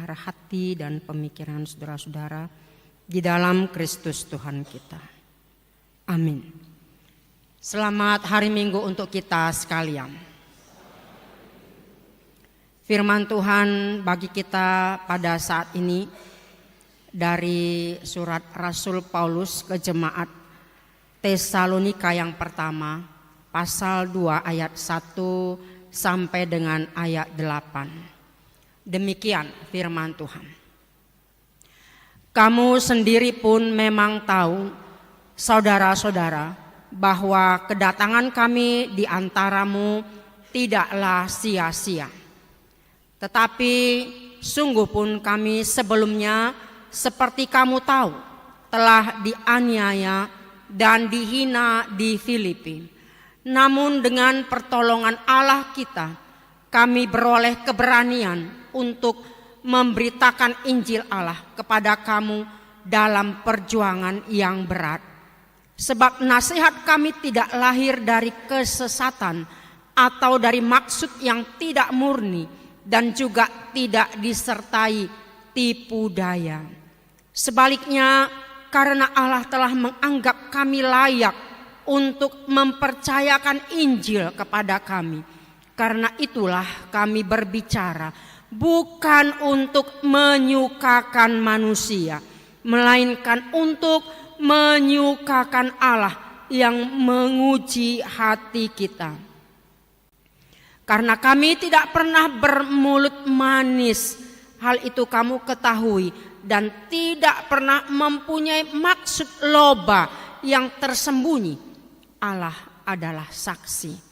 memelihara hati dan pemikiran saudara-saudara di dalam Kristus Tuhan kita. Amin. Selamat hari Minggu untuk kita sekalian. Firman Tuhan bagi kita pada saat ini dari surat Rasul Paulus ke jemaat Tesalonika yang pertama, pasal 2 ayat 1 sampai dengan ayat 8. Demikian firman Tuhan. Kamu sendiri pun memang tahu, saudara-saudara, bahwa kedatangan kami di antaramu tidaklah sia-sia. Tetapi sungguh pun kami sebelumnya, seperti kamu tahu, telah dianiaya dan dihina di Filipi. Namun dengan pertolongan Allah kita, kami beroleh keberanian untuk memberitakan Injil Allah kepada kamu dalam perjuangan yang berat. Sebab nasihat kami tidak lahir dari kesesatan atau dari maksud yang tidak murni dan juga tidak disertai tipu daya. Sebaliknya, karena Allah telah menganggap kami layak untuk mempercayakan Injil kepada kami. Karena itulah kami berbicara bukan untuk menyukakan manusia, melainkan untuk menyukakan Allah yang menguji hati kita. Karena kami tidak pernah bermulut manis, hal itu kamu ketahui, dan tidak pernah mempunyai maksud loba yang tersembunyi. Allah adalah saksi.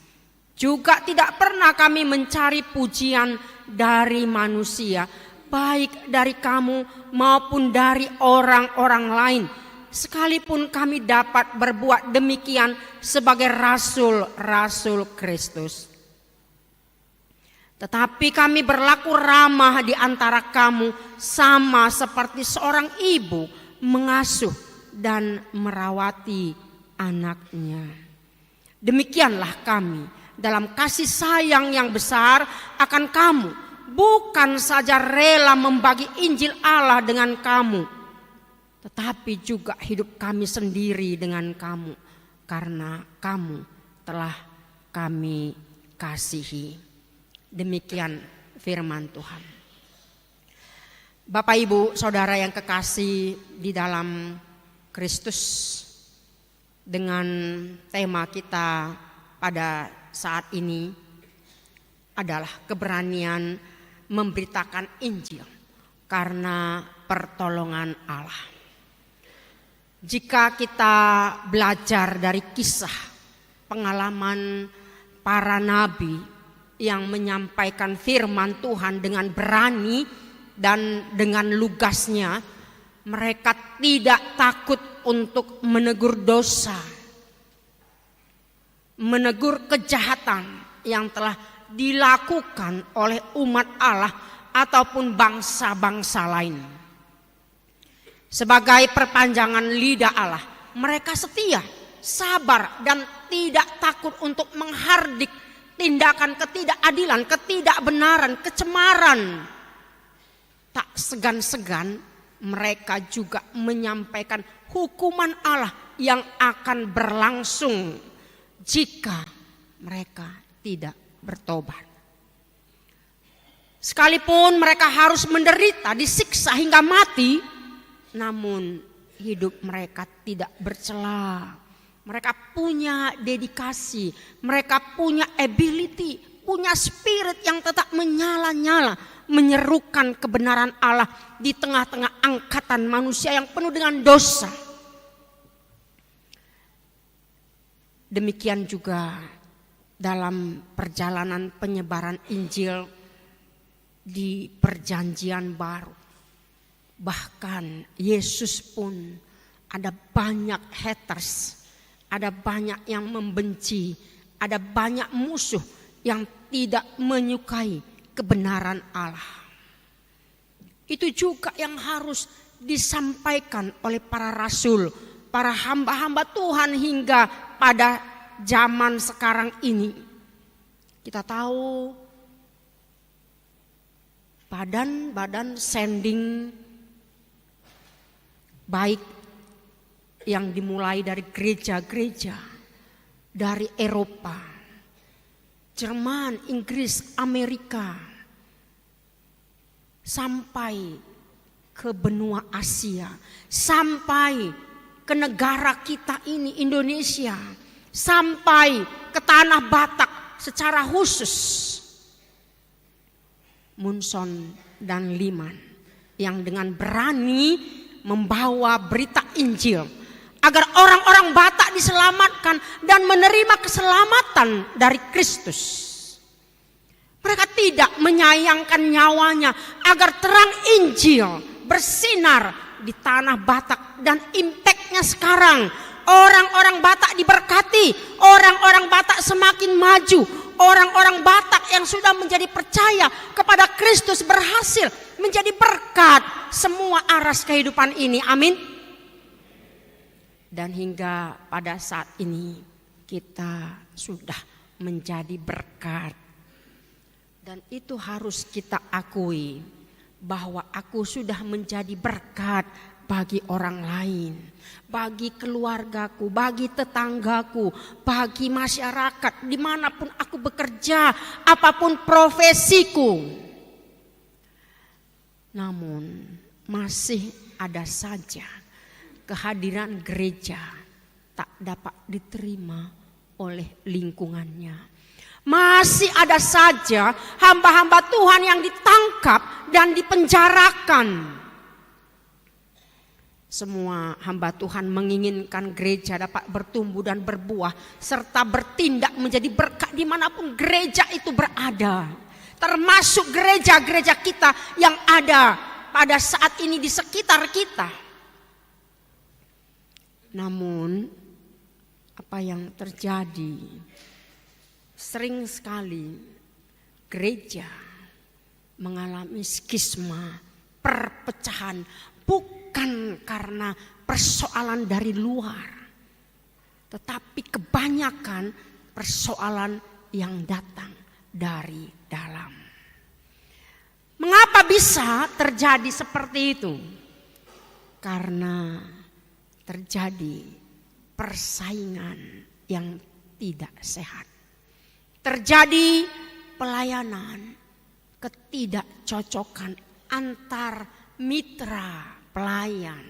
Juga tidak pernah kami mencari pujian dari manusia, baik dari kamu maupun dari orang-orang lain, sekalipun kami dapat berbuat demikian sebagai rasul-rasul Kristus. Tetapi kami berlaku ramah di antara kamu, sama seperti seorang ibu mengasuh dan merawati anaknya. Demikianlah kami dalam kasih sayang yang besar akan kamu, bukan saja rela membagi Injil Allah dengan kamu, tetapi juga hidup kami sendiri dengan kamu, karena kamu telah kami kasihi. Demikian firman Tuhan. Bapak Ibu Saudara yang kekasih di dalam Kristus, dengan tema kita pada saat ini adalah keberanian memberitakan Injil karena pertolongan Allah. Jika kita belajar dari kisah pengalaman para nabi yang menyampaikan firman Tuhan dengan berani dan dengan lugasnya, mereka tidak takut untuk menegur dosa, menegur kejahatan yang telah dilakukan oleh umat Allah ataupun bangsa-bangsa lain. Sebagai perpanjangan lidah Allah, mereka setia, sabar, dan tidak takut untuk menghardik tindakan ketidakadilan, ketidakbenaran, kecemaran. Tak segan-segan mereka juga menyampaikan hukuman Allah yang akan berlangsung jika mereka tidak bertobat. Sekalipun mereka harus menderita, disiksa hingga mati, namun hidup mereka tidak bercela. Mereka punya dedikasi, mereka punya ability, punya spirit yang tetap menyala-nyala, menyerukan kebenaran Allah di tengah-tengah angkatan manusia yang penuh dengan dosa. Demikian juga dalam perjalanan penyebaran Injil di Perjanjian Baru. Bahkan Yesus pun ada banyak haters, ada banyak yang membenci, ada banyak musuh yang tidak menyukai kebenaran Allah. Itu juga yang harus disampaikan oleh para rasul, para hamba-hamba Tuhan hingga pada zaman sekarang ini. Kita tahu badan-badan sending baik yang dimulai dari gereja-gereja dari Eropa, Jerman, Inggris, Amerika, sampai ke benua Asia, sampai ke negara kita ini Indonesia, sampai ke tanah Batak secara khusus. Munson dan Liman yang dengan berani membawa berita Injil agar orang-orang Batak diselamatkan dan menerima keselamatan dari Kristus. Mereka tidak menyayangkan nyawanya agar terang Injil bersinar di tanah Batak, dan impactnya sekarang orang-orang Batak diberkati, orang-orang Batak semakin maju, orang-orang Batak yang sudah menjadi percaya kepada Kristus berhasil menjadi berkat semua aras kehidupan ini. Amin. Dan hingga pada saat ini kita sudah menjadi berkat. Dan itu harus kita akui bahwa aku sudah menjadi berkat bagi orang lain, bagi keluargaku, bagi tetanggaku, bagi masyarakat, dimanapun aku bekerja, apapun profesiku. Namun masih ada saja kehadiran gereja tak dapat diterima oleh lingkungannya. Masih ada saja hamba-hamba Tuhan yang ditangkap dan dipenjarakan. Semua hamba Tuhan menginginkan gereja dapat bertumbuh dan berbuah serta bertindak menjadi berkat dimanapun gereja itu berada. Termasuk gereja-gereja kita yang ada pada saat ini di sekitar kita. Namun apa yang terjadi? Sering sekali gereja mengalami skisma, perpecahan, bukan karena persoalan dari luar, tetapi kebanyakan persoalan yang datang dari dalam. Mengapa bisa terjadi seperti itu? Karena terjadi persaingan yang tidak sehat. Terjadi pelayanan ketidakcocokan antar mitra pelayan.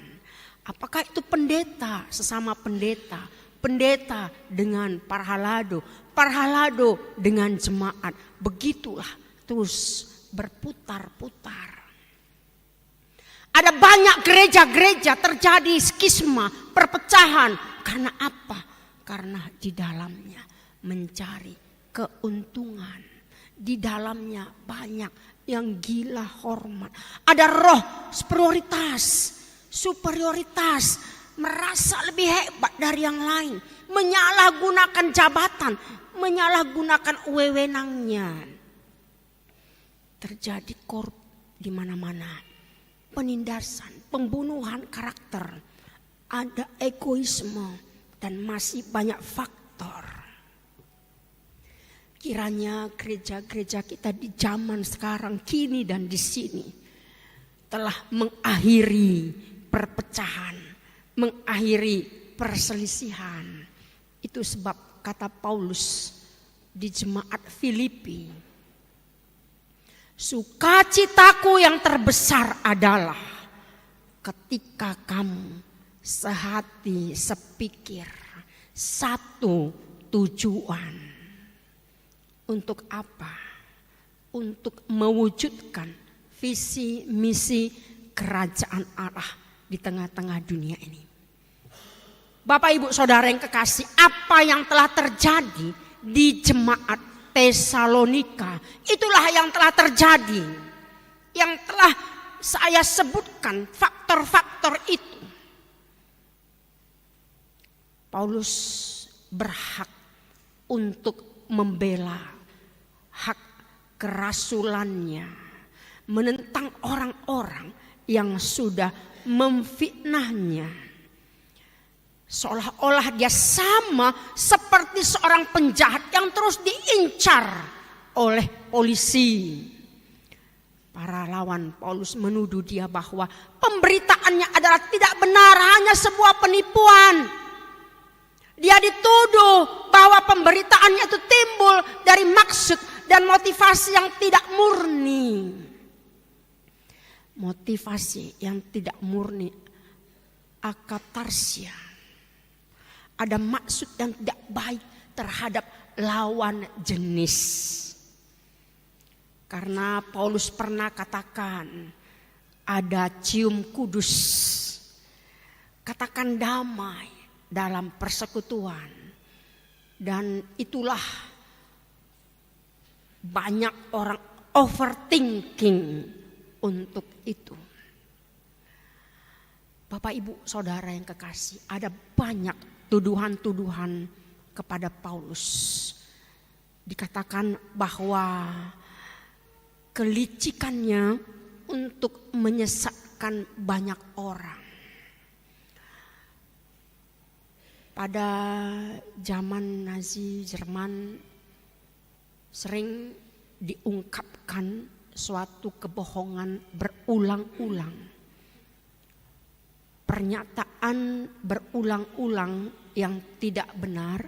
Apakah itu pendeta sesama pendeta, pendeta dengan parhalado, parhalado dengan jemaat. Begitulah terus berputar-putar. Ada banyak gereja-gereja terjadi skisma, perpecahan. Karena apa? Karena di dalamnya mencari keuntungan. Di dalamnya banyak yang gila hormat. Ada roh superioritas, merasa lebih hebat dari yang lain, menyalahgunakan jabatan, menyalahgunakan wewenangnya. Terjadi korup di mana-mana, penindasan, pembunuhan karakter, ada egoisme dan masih banyak faktor. Kiranya gereja-gereja kita di zaman sekarang, kini dan di sini telah mengakhiri perpecahan, mengakhiri perselisihan. Itu sebab kata Paulus di jemaat Filipi, sukacitaku yang terbesar adalah ketika kamu sehati, sepikir, satu tujuan. Untuk apa? Untuk mewujudkan visi misi kerajaan Allah di tengah-tengah dunia ini. Bapak Ibu Saudara yang kekasih, apa yang telah terjadi di jemaat Tesalonika, itulah yang telah terjadi. Yang telah saya sebutkan faktor-faktor itu. Paulus berhak untuk membela hak kerasulannya, menentang orang-orang yang sudah memfitnahnya. Seolah-olah dia sama seperti seorang penjahat yang terus diincar oleh polisi. Para lawan Paulus menuduh dia bahwa pemberitaannya adalah tidak benar, hanya sebuah penipuan. Dia dituduh bahwa pemberitaannya itu timbul dari maksud dan motivasi yang tidak murni. Motivasi yang tidak murni, akatarsia. Ada maksud yang tidak baik terhadap lawan jenis. Karena Paulus pernah katakan ada cium kudus, katakan damai dalam persekutuan. Dan itulah banyak orang overthinking untuk itu. Bapak Ibu Saudara yang kekasih, ada banyak tuduhan-tuduhan kepada Paulus. Dikatakan bahwa kelicikannya untuk menyesatkan banyak orang. Pada zaman Nazi Jerman sering diungkapkan suatu kebohongan berulang-ulang. Pernyataan berulang-ulang yang tidak benar,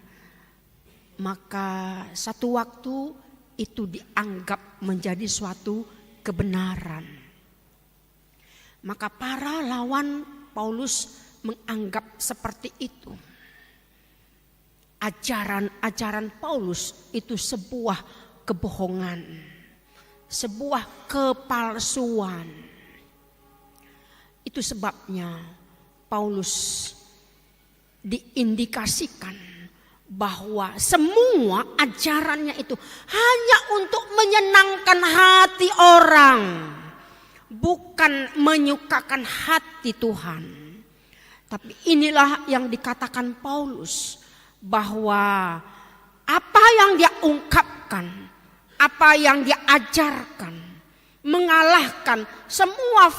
maka satu waktu itu dianggap menjadi suatu kebenaran. Maka para lawan Paulus menganggap seperti itu. Ajaran-ajaran Paulus itu sebuah kebohongan, sebuah kepalsuan. Itu sebabnya Paulus diindikasikan bahwa semua ajarannya itu hanya untuk menyenangkan hati orang, bukan menyukakan hati Tuhan. Tapi inilah yang dikatakan Paulus, bahwa apa yang dia ungkapkan, apa yang dia ajarkan, mengalahkan semua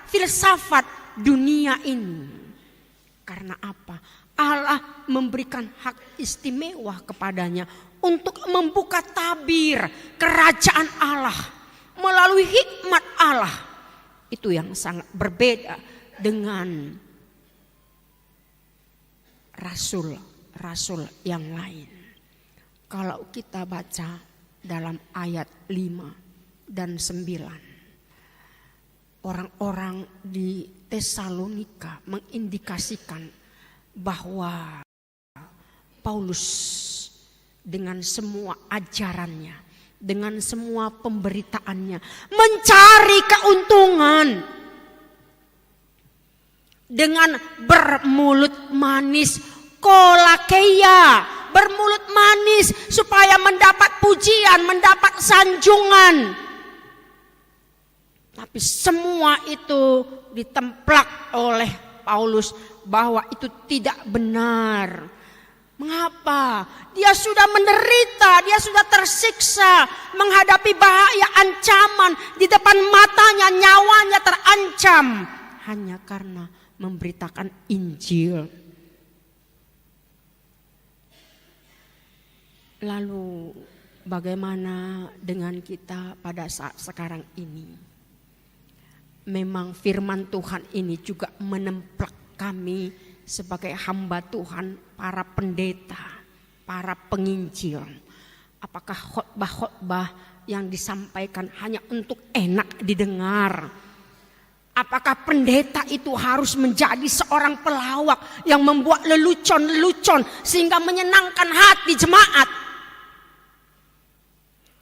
filsafat dunia ini. Karena apa? Allah memberikan hak istimewa kepadanya untuk membuka tabir kerajaan Allah melalui hikmat Allah. Itu yang sangat berbeda dengan rasul-rasul yang lain. Kalau kita baca dalam ayat 5 dan 9, orang-orang di Tesalonika mengindikasikan bahwa Paulus dengan semua ajarannya, dengan semua pemberitaannya mencari keuntungan dengan bermulut manis, kolakeia, bermulut manis supaya mendapat pujian, mendapat sanjungan. Tapi semua itu ditemplak oleh Paulus bahwa itu tidak benar. Mengapa? Dia sudah menderita, dia sudah tersiksa, menghadapi bahaya ancaman, di depan matanya nyawanya terancam hanya karena memberitakan Injil. Lalu bagaimana dengan kita pada saat sekarang ini? Memang firman Tuhan ini juga menemplak kami sebagai hamba Tuhan, para pendeta, para penginjil. Apakah khotbah-khotbah yang disampaikan hanya untuk enak didengar? Apakah pendeta itu harus menjadi seorang pelawak yang membuat lelucon-lelucon sehingga menyenangkan hati jemaat?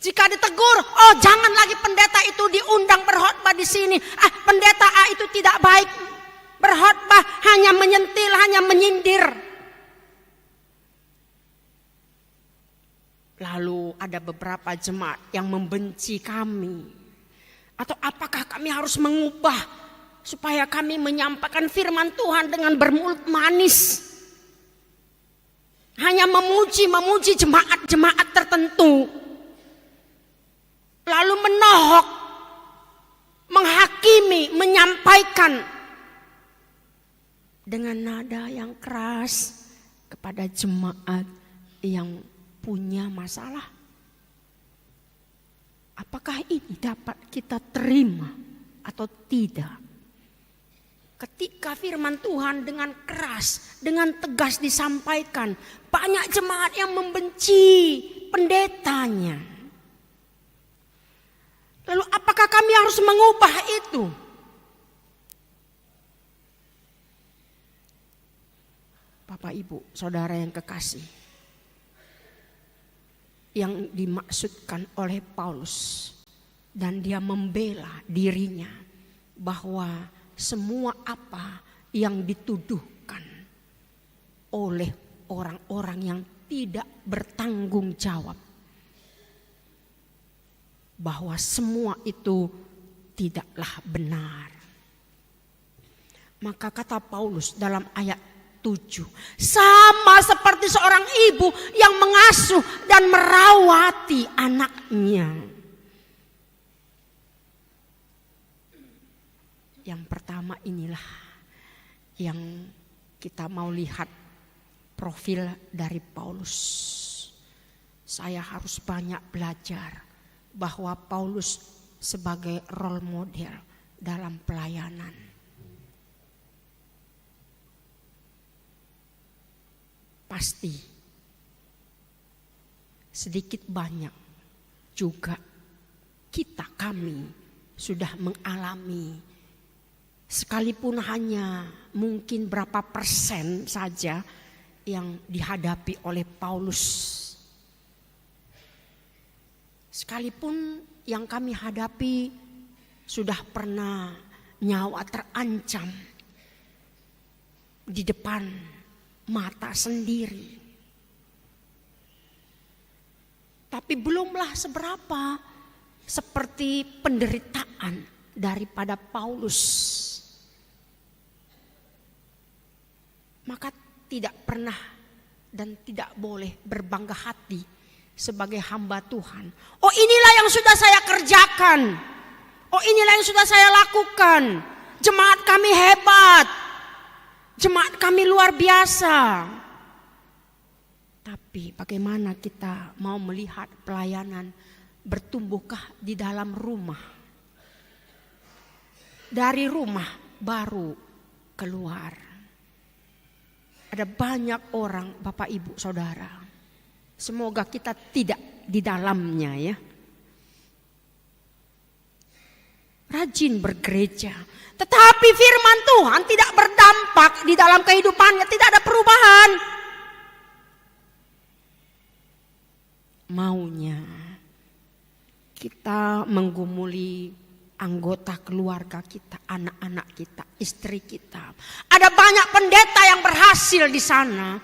Jika ditegur, oh jangan lagi pendeta itu diundang berkhotbah di sini. Pendeta itu tidak baik. Berkhotbah hanya menyentil, hanya menyindir. Lalu ada beberapa jemaat yang membenci kami. Atau apakah kami harus mengubah supaya kami menyampaikan firman Tuhan dengan bermulut manis? Hanya memuji jemaat-jemaat tertentu. Lalu menohok, menghakimi, menyampaikan dengan nada yang keras kepada jemaat yang punya masalah. Apakah ini dapat kita terima atau tidak? Ketika firman Tuhan dengan keras, dengan tegas disampaikan, banyak jemaat yang membenci pendetanya. Lalu apakah kami harus mengubah itu? Bapak, Ibu, Saudara yang kekasih, yang dimaksudkan oleh Paulus, dan dia membela dirinya bahwa semua apa yang dituduhkan oleh orang-orang yang tidak bertanggung jawab, bahwa semua itu tidaklah benar. Maka kata Paulus dalam ayat 7, sama seperti seorang ibu yang mengasuh dan merawati anaknya. Yang pertama inilah yang kita mau lihat profil dari Paulus. Saya harus banyak belajar bahwa Paulus sebagai role model dalam pelayanan. Pasti sedikit banyak juga kami sudah mengalami, sekalipun hanya mungkin berapa persen saja yang dihadapi oleh Paulus. Sekalipun yang kami hadapi sudah pernah nyawa terancam di depan mata sendiri. Tapi belumlah seberapa seperti penderitaan daripada Paulus. Maka tidak pernah dan tidak boleh berbangga hati sebagai hamba Tuhan. Oh, inilah yang sudah saya kerjakan. Oh, inilah yang sudah saya lakukan. Jemaat kami hebat. Jemaat kami luar biasa. Tapi bagaimana kita mau melihat pelayanan bertumbuhkah di dalam rumah? Dari rumah baru keluar. Ada banyak orang, Bapak, Ibu, Saudara. Semoga kita tidak di dalamnya ya. Rajin bergereja, tetapi firman Tuhan tidak berdampak di dalam kehidupannya, tidak ada perubahan. Maunya kita menggumuli anggota keluarga kita, anak-anak kita, istri kita. Ada banyak pendeta yang berhasil di sana,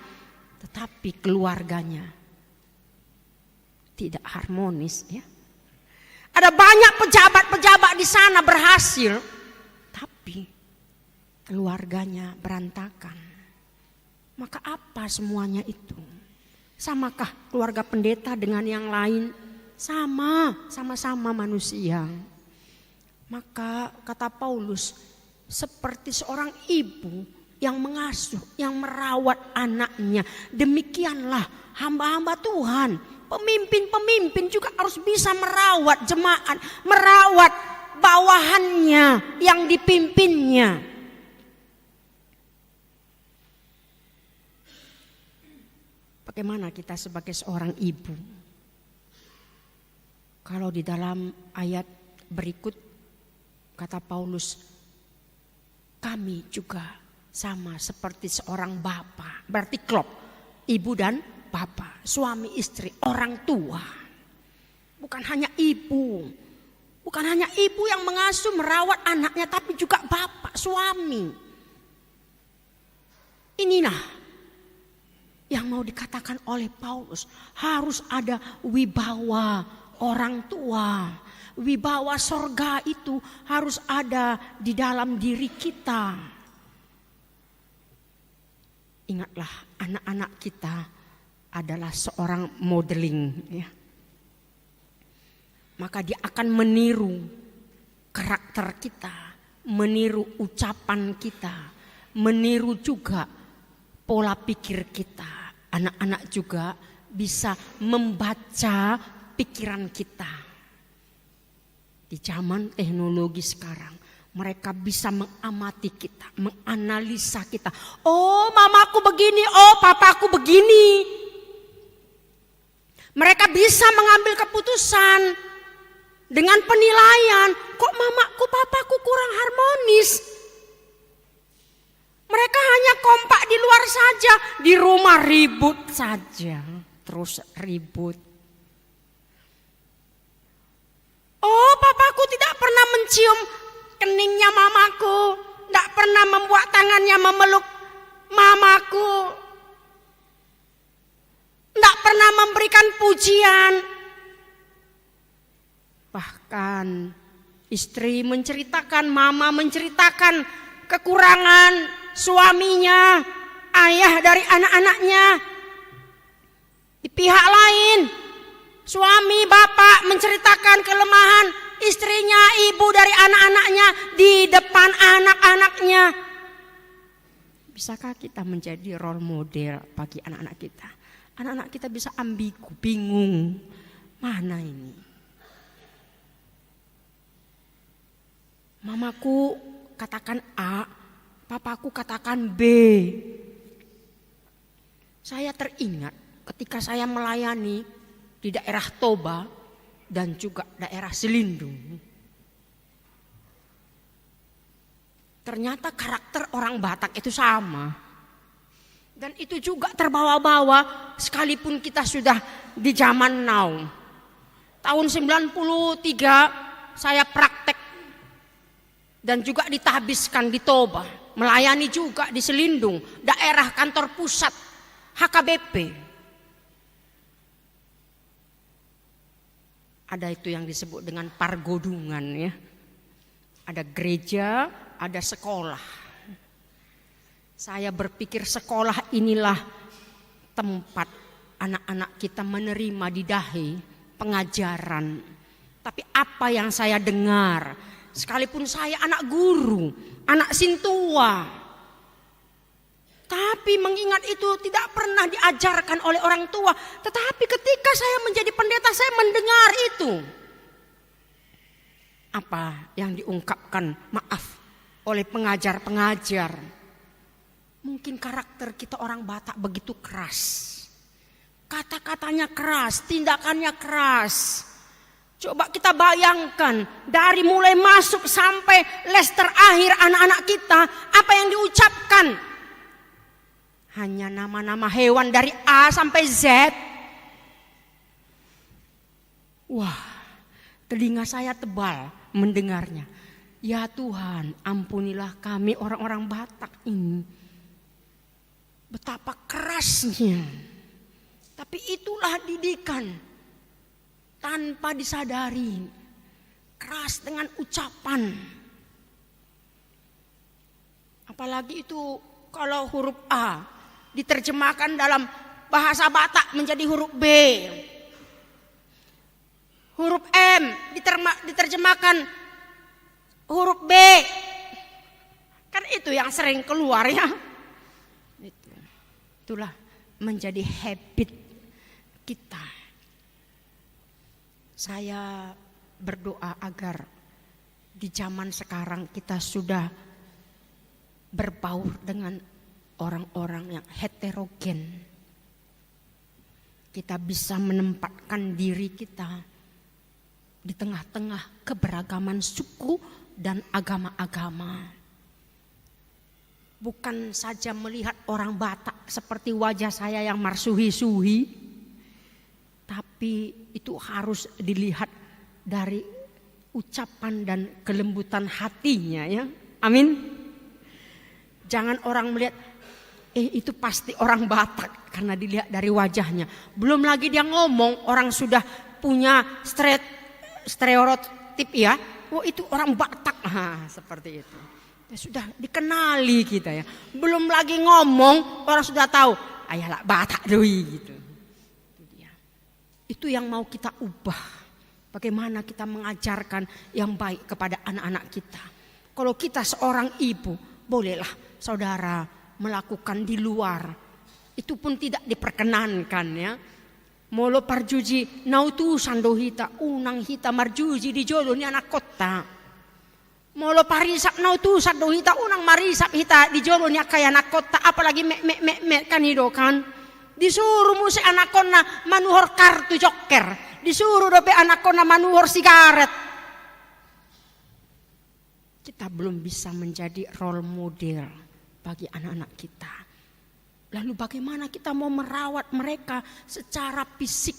tetapi keluarganya tidak harmonis ya. Ada banyak pejabat-pejabat di sana berhasil, tapi keluarganya berantakan. Maka apa semuanya itu? Samakah keluarga pendeta dengan yang lain? Sama-sama manusia. Maka kata Paulus, seperti seorang ibu yang mengasuh, yang merawat anaknya, demikianlah hamba-hamba Tuhan. Pemimpin-pemimpin juga harus bisa merawat jemaat, merawat bawahannya yang dipimpinnya. Bagaimana kita sebagai seorang ibu? Kalau di dalam ayat berikut kata Paulus, kami juga sama seperti seorang bapa. Berarti klop, ibu dan bapak, suami istri, orang tua. Bukan hanya ibu. Bukan hanya ibu yang mengasuh, merawat anaknya, tapi juga bapak, suami. Inilah yang mau dikatakan oleh Paulus. Harus ada wibawa orang tua. Wibawa sorga itu harus ada di dalam diri kita. Ingatlah, anak-anak kita adalah seorang modeling ya. Maka dia akan meniru karakter kita, meniru ucapan kita, meniru juga pola pikir kita. Anak-anak juga bisa membaca pikiran kita. Di zaman teknologi sekarang, mereka bisa mengamati kita, menganalisa kita. Oh, mamaku begini, oh papaku begini. Mereka bisa mengambil keputusan dengan penilaian, kok mamaku, papaku kurang harmonis. Mereka hanya kompak di luar saja, di rumah ribut saja, terus ribut. Oh, papaku tidak pernah mencium keningnya mamaku, tidak pernah membuat tangannya memeluk mamaku, tidak pernah memberikan pujian. Bahkan istri menceritakan, mama menceritakan kekurangan suaminya, ayah dari anak-anaknya. Di pihak lain, suami bapak menceritakan kelemahan istrinya, ibu dari anak-anaknya di depan anak-anaknya. Bisakah kita menjadi role model bagi anak-anak kita? Anak-anak kita bisa ambigu, bingung. Mana ini? Mamaku katakan A, papaku katakan B. Saya teringat ketika saya melayani di daerah Toba dan juga daerah Selindung. Ternyata karakter orang Batak itu sama. Dan itu juga terbawa-bawa sekalipun kita sudah di zaman now. Tahun 93 saya praktek dan juga ditabiskan di Toba. Melayani juga di Selindung, daerah kantor pusat HKBP. Ada itu yang disebut dengan pargodungan ya. Ada gereja, ada sekolah. Saya berpikir sekolah inilah tempat anak-anak kita menerima di dahi pengajaran. Tapi apa yang saya dengar, sekalipun saya anak guru, anak sintua, tapi mengingat itu tidak pernah diajarkan oleh orang tua. Tetapi ketika saya menjadi pendeta, saya mendengar itu. Apa yang diungkapkan, maaf, oleh pengajar-pengajar. Mungkin karakter kita orang Batak begitu keras. Kata-katanya keras, tindakannya keras. Coba kita bayangkan dari mulai masuk sampai les terakhir anak-anak kita, apa yang diucapkan? Hanya nama-nama hewan dari A sampai Z. Wah, telinga saya tebal mendengarnya. Ya Tuhan, ampunilah kami orang-orang Batak ini. Betapa kerasnya. Tapi itulah didikan. Tanpa disadari. Keras dengan ucapan. Apalagi itu kalau huruf A diterjemahkan dalam bahasa Batak menjadi huruf B. Huruf M diterjemahkan huruf B. Kan itu yang sering keluar ya. Itulah menjadi habit kita. Saya berdoa agar di zaman sekarang kita sudah berbaur dengan orang-orang yang heterogen. Kita bisa menempatkan diri kita di tengah-tengah keberagaman suku dan agama-agama. Bukan saja melihat orang Batak seperti wajah saya yang marsuhi-suhi, tapi itu harus dilihat dari ucapan dan kelembutan hatinya ya. Amin. Jangan orang melihat itu pasti orang Batak karena dilihat dari wajahnya. Belum lagi dia ngomong orang sudah punya stereotip ya. Oh itu orang Batak, seperti itu. Ya sudah dikenali kita ya. Belum lagi ngomong orang sudah tahu, ayalah Batak doi gitu. Itu dia. Itu yang mau kita ubah. Bagaimana kita mengajarkan yang baik kepada anak-anak kita. Kalau kita seorang ibu, bolehlah saudara melakukan di luar. Itu pun tidak diperkenankan ya. Molo parjuji nautusan do hita unang hita marjuji di jolo ni anak kota. Molo parisap nautusan do hita unang marisap hita di jolo ni kaya anak kota, apalagi me kanido kan. Disuruh musi anak kona manuhor kartu joker, disuruh dope anak kona manuhor sigaret. Kita belum bisa menjadi role model bagi anak-anak kita. Lalu bagaimana kita mau merawat mereka secara fisik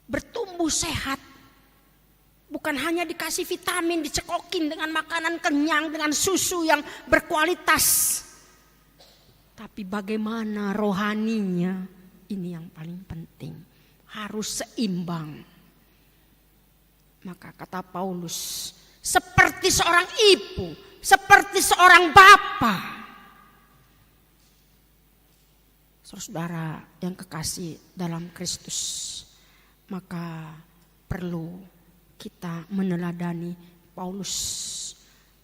bertumbuh sehat? Bukan hanya dikasih vitamin, dicekokin dengan makanan kenyang, dengan susu yang berkualitas. Tapi bagaimana rohaninya, ini yang paling penting. Harus seimbang. Maka kata Paulus, seperti seorang ibu, seperti seorang bapa. Saudara yang kekasih dalam Kristus, maka perlu kita meneladani Paulus.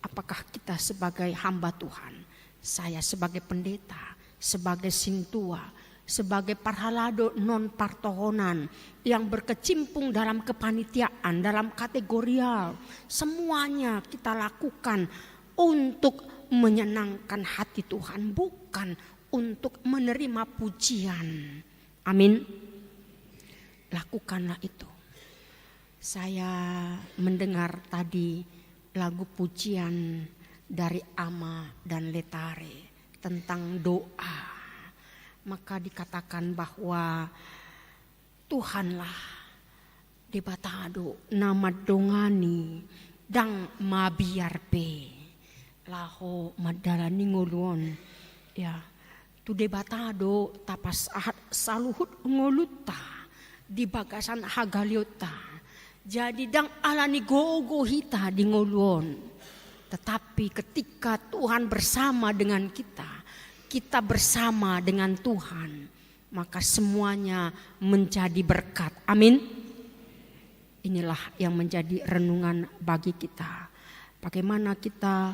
Apakah kita sebagai hamba Tuhan, saya sebagai pendeta, sebagai sintua, sebagai parhalado non partohonan yang berkecimpung dalam kepanitiaan, dalam kategorial, semuanya kita lakukan untuk menyenangkan hati Tuhan, bukan untuk menerima pujian. Amin. Lakukanlah itu. Saya mendengar tadi lagu pujian dari Ama dan Letare tentang doa. Maka dikatakan bahwa Tuhanlah debatado nama dongani dang mabiarpe laho madalani ngoluon ya tu debatado tapas ahad saluhut ngoluta di bagasan hagaliota jadi dang alani gogo hita di ngoluon. Tetapi ketika Tuhan bersama dengan kita, kita bersama dengan Tuhan, maka semuanya menjadi berkat. Amin. Inilah yang menjadi renungan bagi kita. Bagaimana kita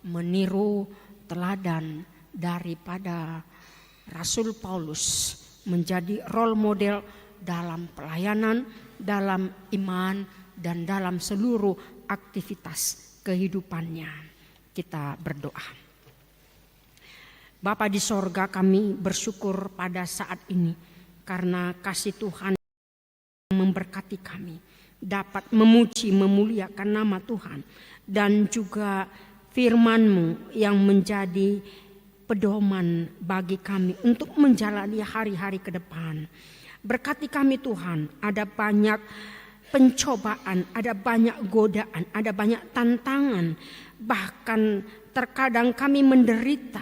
meniru teladan daripada Rasul Paulus menjadi role model dalam pelayanan, dalam iman, dan dalam seluruh aktivitas kehidupannya. Kita berdoa. Bapa di sorga, kami bersyukur pada saat ini karena kasih Tuhan memberkati kami dapat memuji memuliakan nama Tuhan dan juga firman-Mu yang menjadi pedoman bagi kami untuk menjalani hari-hari ke depan. Berkati kami Tuhan, ada banyak pencobaan, ada banyak godaan, ada banyak tantangan. Bahkan terkadang kami menderita,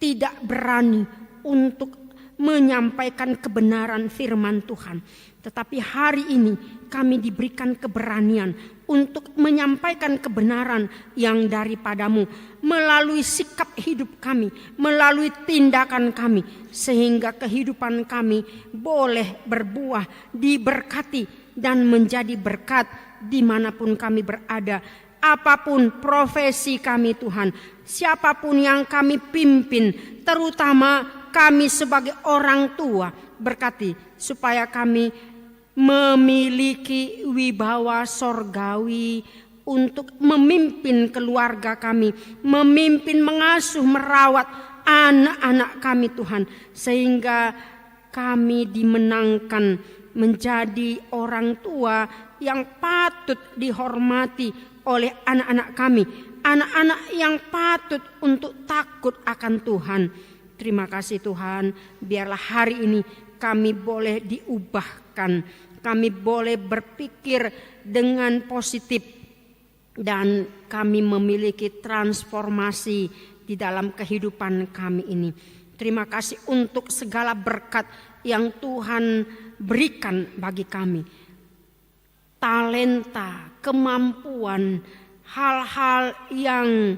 tidak berani untuk menyampaikan kebenaran firman Tuhan. Tetapi hari ini kami diberikan keberanian untuk menyampaikan kebenaran yang daripadamu melalui sikap hidup kami, melalui tindakan kami, sehingga kehidupan kami boleh berbuah, diberkati, dan menjadi berkat dimanapun kami berada. Apapun profesi kami Tuhan, siapapun yang kami pimpin, terutama kami sebagai orang tua, berkati supaya kami memiliki wibawa sorgawi untuk memimpin keluarga kami, memimpin, mengasuh, merawat anak-anak kami Tuhan, sehingga kami dimenangkan menjadi orang tua yang patut dihormati oleh anak-anak kami, anak-anak yang patut untuk takut akan Tuhan. Terima kasih Tuhan, biarlah hari ini kami boleh diubahkan, kami boleh berpikir dengan positif, dan kami memiliki transformasi di dalam kehidupan kami ini. Terima kasih untuk segala berkat yang Tuhan berikan bagi kami. Talenta, kemampuan, hal-hal yang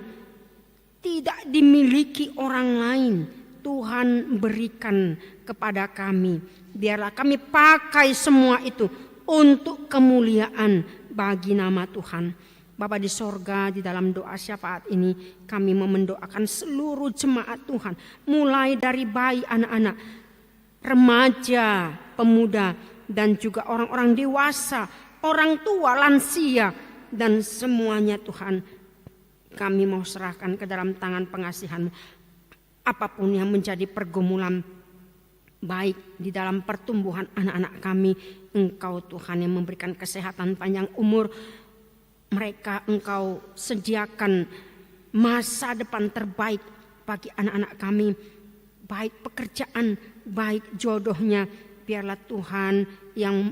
tidak dimiliki orang lain, Tuhan berikan kepada kami. Biarlah kami pakai semua itu untuk kemuliaan bagi nama Tuhan. Bapa di sorga, di dalam doa syafaat ini kami mendoakan seluruh jemaat Tuhan, mulai dari bayi, anak-anak, remaja, pemuda, dan juga orang-orang dewasa, orang tua, lansia, dan semuanya Tuhan kami mau serahkan ke dalam tangan pengasihan-Mu. Apapun yang menjadi pergumulan baik di dalam pertumbuhan anak-anak kami, Engkau Tuhan yang memberikan kesehatan panjang umur mereka, Engkau sediakan masa depan terbaik bagi anak-anak kami, baik pekerjaan, baik jodohnya. Biarlah Tuhan yang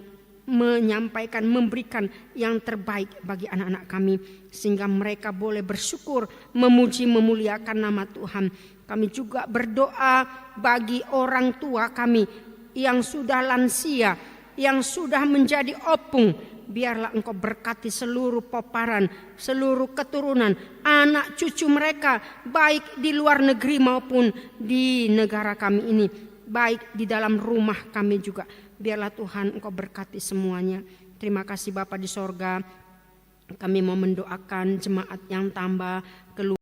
menyampaikan, memberikan yang terbaik bagi anak-anak kami, sehingga mereka boleh bersyukur, memuji, memuliakan nama Tuhan. Kami juga berdoa bagi orang tua kami yang sudah lansia, yang sudah menjadi opung. Biarlah Engkau berkati seluruh peparan, seluruh keturunan, anak cucu mereka, baik di luar negeri maupun di negara kami ini, baik di dalam rumah kami juga. Biarlah Tuhan Engkau berkati semuanya. Terima kasih Bapa di sorga. Kami mau mendoakan jemaat yang tambah keluar.